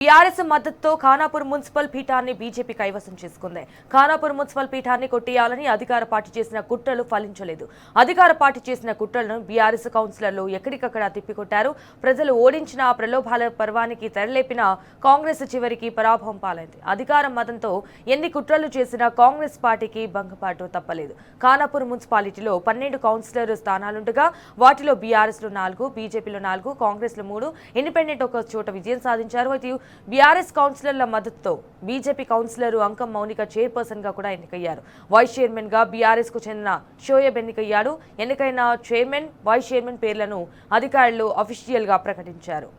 TRS మద్దతుతో Khanapur municipal పీఠాన్ని BJP కైవసం చేసుకుంది. ఖానాపూర్ మున్సిపల్ పీఠాన్ని కొట్టేయాలని అధికార పార్టీ చేసిన కుట్రలు ఫలించలేదు. అధికార పార్టీ చేసిన కుట్రలను బీఆర్ఎస్ కౌన్సిలర్లు ఎక్కడికక్కడ తిప్పికొట్టారు. ప్రజలు ఓడించిన ప్రలోభాల పర్వానికి తెరలేపిన కాంగ్రెస్ చివరికి పరాభవం పాలైంది. అధికారం మతంతో ఎన్ని కుట్రలు చేసినా కాంగ్రెస్ పార్టీకి భంగపాటు తప్పలేదు. ఖానాపూర్ మున్సిపాలిటీలో 12 కౌన్సిలర్ స్థానాలుండగా వాటిలో బీఆర్ఎస్లో 4, బీజేపీలో 4, కాంగ్రెస్లో 3, ఇండిపెండెంట్ ఒక చోట విజయం సాధించారు. అయితే బీఆర్ఎస్ కౌన్సిలర్ల మద్దతుతో బీజేపీ కౌన్సిలర్ అంకం మౌనిక చైర్పర్సన్ గా కూడా ఎన్నికయ్యారు. వైస్ చైర్మన్ గా బీఆర్ఎస్ కు చెందిన షోయబ్ ఎన్నికయ్యాడు. ఎన్నికైన చైర్మన్, వైస్ చైర్మన్ పేర్లను అధికారులు అఫీషియల్ గా ప్రకటించారు.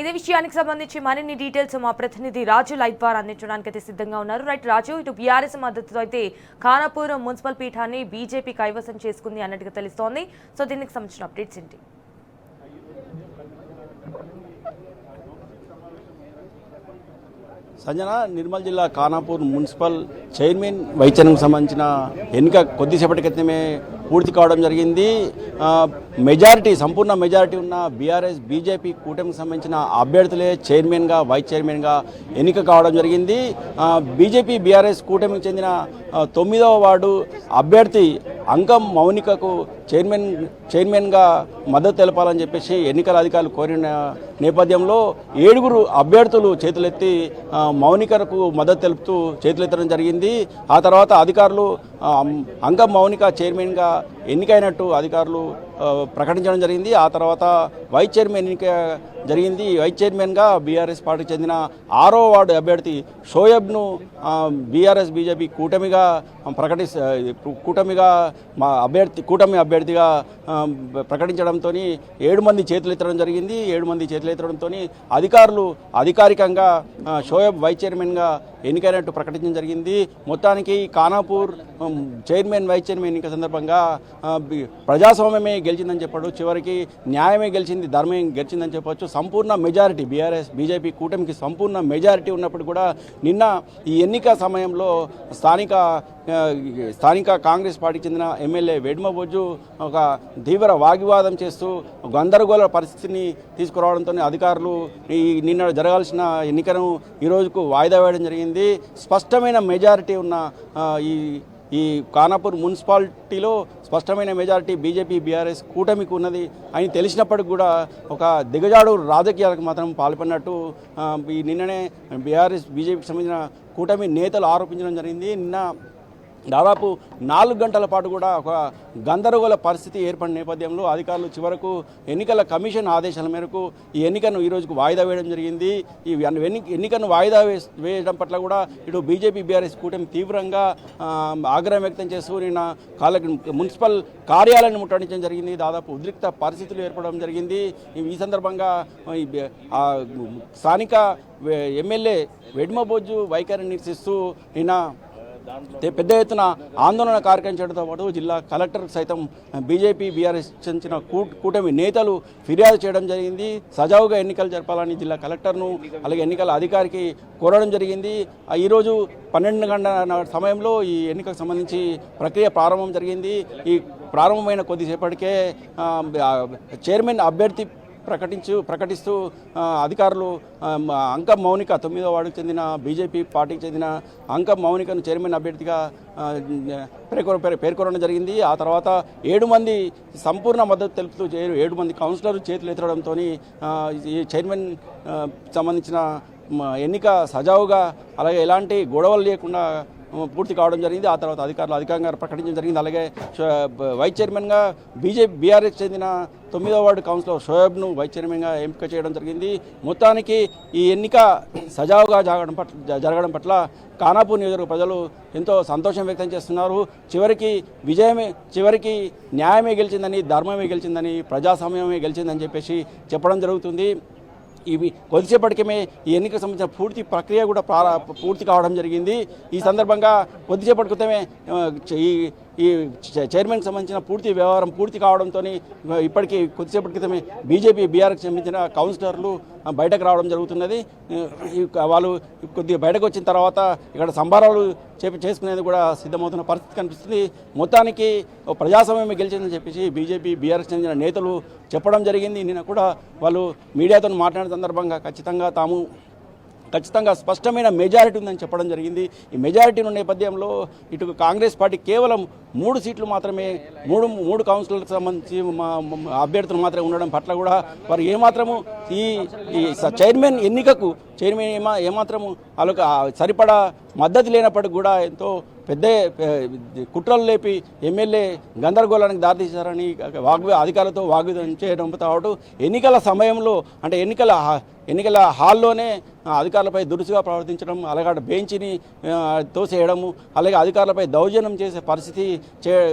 ఇదే విషయానికి సంబంధించి మరిన్ని డీటెయిల్స్ మా ప్రతినిధి రాజు లైవ్ ద్వారా అందించడానికి అయితే సిద్ధంగా ఉన్నారు. రాజు, ఇటు బీఆర్ఎస్ మద్దతుతో అయితే ఖానాపూర్ మున్సిపల్ పీఠాన్ని బీజేపీ కైవసం చేసుకుంది అన్నట్టుగా తెలుస్తోంది. సో దీనికి సంబంధించిన అప్డేట్స్ ఏంటి? సంజన, నిర్మల్ జిల్లా ఖానాపూర్ మున్సిపల్ చైర్మన్, వైస్ చైర్మన్కి సంబంధించిన ఎన్నిక కొద్దిసేపటి క్రితమే పూర్తి కావడం జరిగింది. సంపూర్ణ మెజారిటీ ఉన్న బీఆర్ఎస్ బీజేపీ కూటమికి సంబంధించిన అభ్యర్థులే చైర్మన్గా, వైస్ చైర్మన్గా ఎన్నిక కావడం జరిగింది. బీజేపీ బీఆర్ఎస్ కూటమికి చెందిన 9వ వార్డు అభ్యర్థి అంకం మౌనికకు చైర్మన్గా మద్దతు తెలపాలని చెప్పేసి ఎన్నికల అధికారులు కోరిన నేపథ్యంలో 7 అభ్యర్థులు చేతులెత్తి మౌనికకు మద్దతు తెలుపుతూ చేతులెత్తడం జరిగింది. ఆ తర్వాత అధికారులు అంకం మౌనిక చైర్మన్గా ఎన్నికైనట్టు అధికారులు ప్రకటించడం జరిగింది. ఆ తర్వాత వైస్ చైర్మన్ ఎన్నిక జరిగింది. వైస్ చైర్మన్గా బీఆర్ఎస్ పార్టీకి చెందిన 6వ వార్డు అభ్యర్థి షోయబ్ను బీఆర్ఎస్ బీజేపీ కూటమిగా కూటమి అభ్యర్థిగా ప్రకటించడంతో 7 మంది చేతులెత్తడం జరిగింది. 7 మంది చేతులెత్తడంతో అధికారులు అధికారికంగా షోయబ్ వైస్ చైర్మన్గా ఎన్నికైనట్టు ప్రకటించడం జరిగింది. మొత్తానికి ఖానాపూర్ చైర్మన్, వైస్ చైర్మన్ ఎన్నిక సందర్భంగా ప్రజాస్వామ్యమే గెలిచిందని చెప్పడు, చివరికి న్యాయమే గెలిచింది, ధర్మే గెలిచిందని చెప్పవచ్చు. సంపూర్ణ మెజారిటీ బీఆర్ఎస్ బీజేపీ కూటమికి సంపూర్ణ మెజారిటీ ఉన్నప్పుడు కూడా నిన్న ఈ ఎన్నిక సమయంలో స్థానిక కాంగ్రెస్ పార్టీకి చెందిన ఎమ్మెల్యే వెడ్మ బొజ్జు ఒక తీవ్ర వాగ్వివాదం చేస్తూ గందరగోళ పరిస్థితిని తీసుకురావడంతో అధికారులు నిన్న జరగాల్సిన ఎన్నికను ఈరోజుకు వాయిదా వేయడం జరిగింది. స్పష్టమైన మెజారిటీ ఉన్న ఈ ఖానాపూర్ మున్సిపాలిటీలో స్పష్టమైన మెజారిటీ బీజేపీ బీఆర్ఎస్ కూటమికి ఉన్నది అని తెలిసినప్పటికి కూడా ఒక దిగజాడు రాజకీయాలకు మాత్రం పాల్పడినట్టు ఈ నిన్ననే బీఆర్ఎస్ బీజేపీకి సంబంధించిన కూటమి నేతలు ఆరోపించడం జరిగింది. నిన్న దాదాపు 4 గంటల పాటు కూడా ఒక గందరగోళ పరిస్థితి ఏర్పడిన నేపథ్యంలో అధికారులు చివరకు ఎన్నికల కమిషన్ ఆదేశాల మేరకు ఈ ఎన్నికను ఈరోజుకు వాయిదా వేయడం జరిగింది. ఈ ఎన్నికను వాయిదా వేయడం పట్ల కూడా ఇటు బీజేపీ బీఆర్ఎస్ కూటమి తీవ్రంగా ఆగ్రహం వ్యక్తం చేస్తూ నిన్న మున్సిపల్ కార్యాలయాన్ని ముట్టడించడం జరిగింది. దాదాపు ఉద్రిక్త పరిస్థితులు ఏర్పడడం జరిగింది. ఈ సందర్భంగా స్థానిక ఎమ్మెల్యే వెడ్మ బొజ్జు వైఖరిని నిరసిస్తూ నిన్న పెద్ద ఎత్తున ఆందోళన కార్యక్రమం చేయడంతో పాటు జిల్లా కలెక్టర్ సైతం బీజేపీ బీఆర్ఎస్ చెందిన కూటమి నేతలు ఫిర్యాదు చేయడం జరిగింది. సజావుగా ఎన్నికలు జరపాలని జిల్లా కలెక్టర్ను అలాగే ఎన్నికల అధికారికి కోరడం జరిగింది. ఈరోజు 12 గంటల సమయంలో ఈ ఎన్నికకు సంబంధించి ప్రక్రియ ప్రారంభం జరిగింది. ఈ ప్రారంభమైన కొద్దిసేపటికే చైర్మన్ అభ్యర్థి ప్రకటిస్తూ అధికారులు అంకం మౌనిక 9వ వార్డుకు చెందిన బీజేపీ పార్టీకి చెందిన అంకం మౌనికను చైర్మన్ అభ్యర్థిగా పేర్కొనడం జరిగింది. ఆ తర్వాత 7 మంది సంపూర్ణ మద్దతు తెలుపుతూ 7 మంది కౌన్సిలర్లు చేతులు ఎత్తడంతో ఈ చైర్మన్ సంబంధించిన ఎన్నిక సజావుగా అలాగే ఎలాంటి గొడవలు లేకుండా పూర్తి కావడం జరిగింది. ఆ తర్వాత అధికారులు అధికారంగా ప్రకటించడం జరిగింది. అలాగే వైస్ చైర్మన్గా బీఆర్ఎస్ చెందిన 9వ వార్డు కౌన్సిలర్ షోయబ్ను వైస్ చైర్మన్గా ఎంపిక చేయడం జరిగింది. మొత్తానికి ఈ ఎన్నిక సజావుగా జరగడం పట్ల ఖానాపూర్ నియోజకవర్గ ప్రజలు ఎంతో సంతోషం వ్యక్తం చేస్తున్నారు. చివరికి న్యాయమే గెలిచిందని, ధర్మమే గెలిచిందని, ప్రజాస్వామ్యమే గెలిచిందని చెప్పేసి చెప్పడం జరుగుతుంది. ఇవి కొద్దిసేపటికే ఈ ఎన్నికకు సంబంధించిన పూర్తి ప్రక్రియ కూడా పూర్తి కావడం జరిగింది. ఈ సందర్భంగా కొద్దిసేపటి క్రితమే ఈ చైర్మన్కి సంబంధించిన పూర్తి వ్యవహారం పూర్తి కావడంతో ఇప్పటికీ కొద్దిసేపటి క్రితమే బీఆర్ఎస్కి సంబంధించిన కౌన్సిలర్లు బయటకు రావడం జరుగుతున్నది. వాళ్ళు కొద్దిగా బయటకు వచ్చిన తర్వాత ఇక్కడ సంబరాలు చేసుకునేది కూడా సిద్ధమవుతున్న పరిస్థితి కనిపిస్తుంది. మొత్తానికి ప్రజాస్వామ్యం గెలిచిందని చెప్పేసి బీఆర్ఎస్ చెందిన నేతలు చెప్పడం జరిగింది. నిన్న కూడా వాళ్ళు మీడియాతో మాట్లాడిన సందర్భంగా ఖచ్చితంగా స్పష్టమైన మెజారిటీ ఉందని చెప్పడం జరిగింది. ఈ మెజారిటీ ఉన్న నేపథ్యంలో ఇటు కాంగ్రెస్ పార్టీ కేవలం 3 సీట్లు మాత్రమే, మూడు కౌన్సిలర్లకు సంబంధించి అభ్యర్థులు మాత్రమే ఉండడం పట్ల కూడా వారు ఏమాత్రము ఈ చైర్మన్ ఎన్నికకు ఏమాత్రము వాళ్ళకు సరిపడా మద్దతు లేనప్పటికీ కూడా ఎంతో పెద్ద కుట్రలు లేపి ఎమ్మెల్యే గందరగోళానికి దారితీశారని అధికారులతో వాగ్వాదం చేయడంతో పాటు ఎన్నికల సమయంలో అంటే ఎన్నికల హాల్లోనే అధికారులపై దురుసుగా ప్రవర్తించడం, అలాగే బెంచ్ని తోసేయడము, అలాగే అధికారులపై దౌర్జన్యం చేసే పరిస్థితి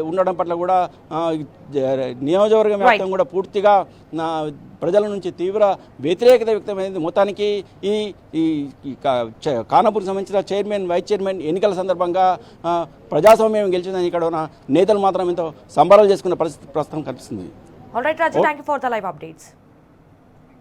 ఉండడం పట్ల కూడా నియోజకవర్గం వ్యాప్తంగా కూడా పూర్తిగా ప్రజల నుంచి తీవ్ర వ్యతిరేకత వ్యక్తమైంది. మొత్తానికి ఈ ఖానాపూర్కి సంబంధించిన చైర్మన్, వైస్ చైర్మన్ ఎన్నికల సందర్భంగా ప్రజాస్వామ్యం గెలిచిందని ఇక్కడ ఉన్న నేతలు మాత్రం ఎంతో సంబరాలు చేసుకున్న పరిస్థితి ప్రస్తుతం కనిపిస్తుంది. All right, Raja, thank you for the live updates.